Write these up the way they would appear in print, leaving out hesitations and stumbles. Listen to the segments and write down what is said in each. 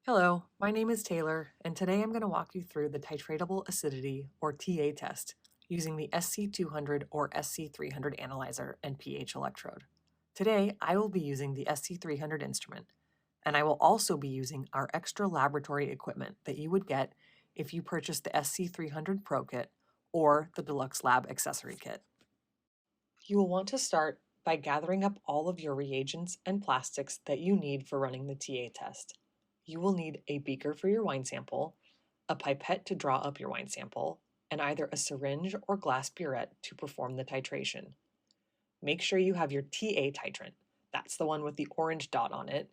Hello, my name is Taylor, and today I'm going to walk you through the titratable acidity, or TA test, using the SC200 or SC300 analyzer and pH electrode. Today, I will be using the SC300 instrument, and I will also be using our extra laboratory equipment that you would get if you purchased the SC300 Pro Kit or the Deluxe Lab Accessory Kit. You will want to start by gathering up all of your reagents and plastics that you need for running the TA test. You will need a beaker for your wine sample, a pipette to draw up your wine sample, and either a syringe or glass burette to perform the titration. Make sure you have your TA titrant, that's the one with the orange dot on it,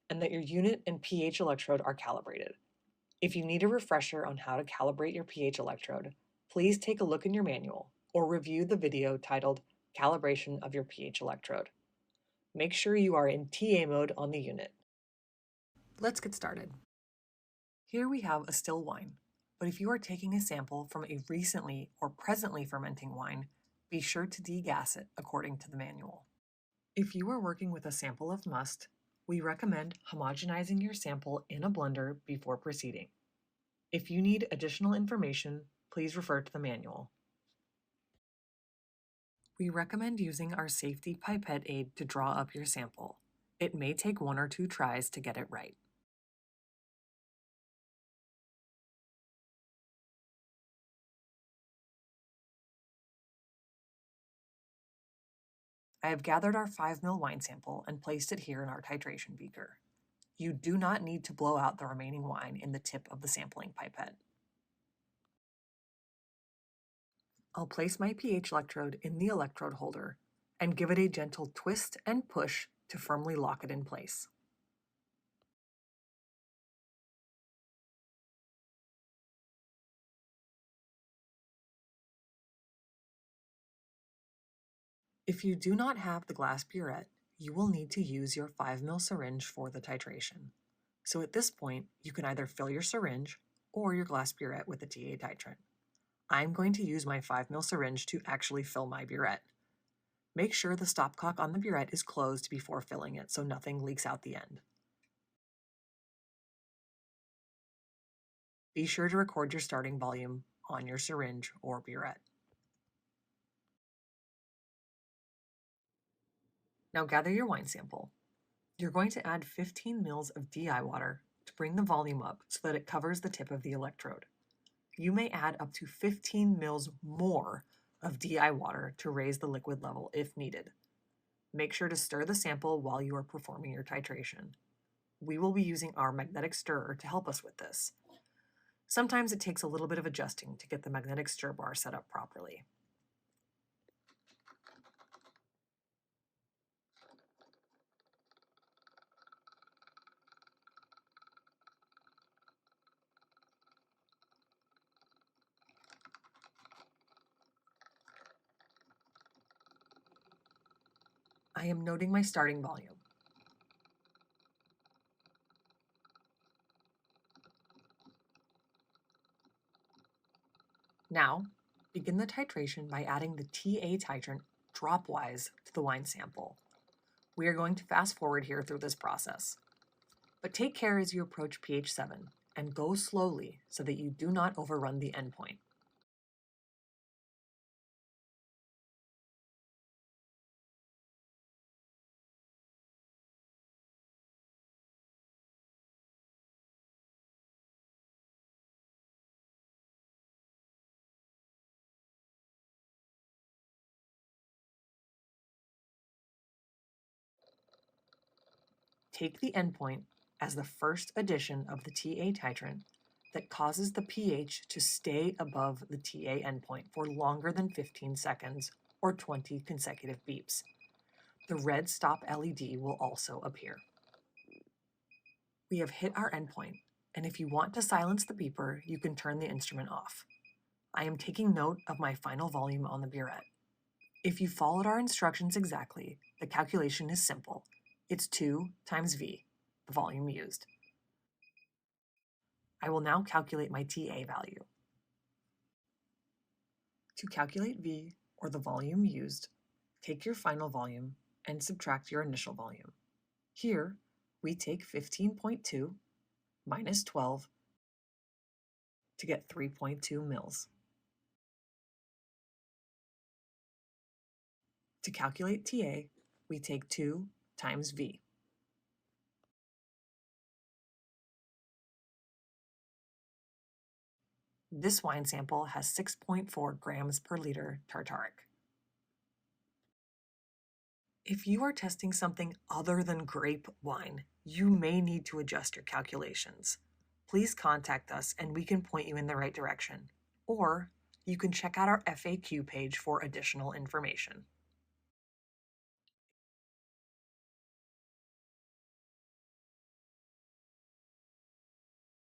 and that your unit and pH electrode are calibrated. If you need a refresher on how to calibrate your pH electrode, please take a look in your manual or review the video titled Calibration of your pH electrode. Make sure you are in TA mode on the unit. Let's get started. Here we have a still wine, but if you are taking a sample from a recently or presently fermenting wine, be sure to degas it according to the manual. If you are working with a sample of must, we recommend homogenizing your sample in a blender before proceeding. If you need additional information, please refer to the manual. We recommend using our safety pipette aid to draw up your sample. It may take 1 or 2 tries to get it right. I have gathered our 5 ml wine sample and placed it here in our titration beaker. You do not need to blow out the remaining wine in the tip of the sampling pipette. I'll place my pH electrode in the electrode holder and give it a gentle twist and push to firmly lock it in place. If you do not have the glass burette, you will need to use your 5 ml syringe for the titration. So at this point, you can either fill your syringe or your glass burette with the TA titrant. I'm going to use my 5 ml syringe to actually fill my burette. Make sure the stopcock on the burette is closed before filling it so nothing leaks out the end. Be sure to record your starting volume on your syringe or burette. Now gather your wine sample. You're going to add 15 ml of DI water to bring the volume up so that it covers the tip of the electrode. You may add up to 15 ml more of DI water to raise the liquid level if needed. Make sure to stir the sample while you are performing your titration. We will be using our magnetic stirrer to help us with this. Sometimes it takes a little bit of adjusting to get the magnetic stir bar set up properly. I am noting my starting volume. Now, begin the titration by adding the TA titrant dropwise to the wine sample. We are going to fast forward here through this process. But take care as you approach pH 7 and go slowly so that you do not overrun the endpoint. Take the endpoint as the first addition of the TA titrant that causes the pH to stay above the TA endpoint for longer than 15 seconds or 20 consecutive beeps. The red stop LED will also appear. We have hit our endpoint, and if you want to silence the beeper, you can turn the instrument off. I am taking note of my final volume on the burette. If you followed our instructions exactly, the calculation is simple. It's 2 times V, the volume used. I will now calculate my TA value. To calculate V, or the volume used, take your final volume and subtract your initial volume. Here, we take 15.2 minus 12 to get 3.2 mils. To calculate TA, we take 2 times V. This wine sample has 6.4 grams per liter tartaric. If you are testing something other than grape wine, you may need to adjust your calculations. Please contact us and we can point you in the right direction. Or you can check out our FAQ page for additional information.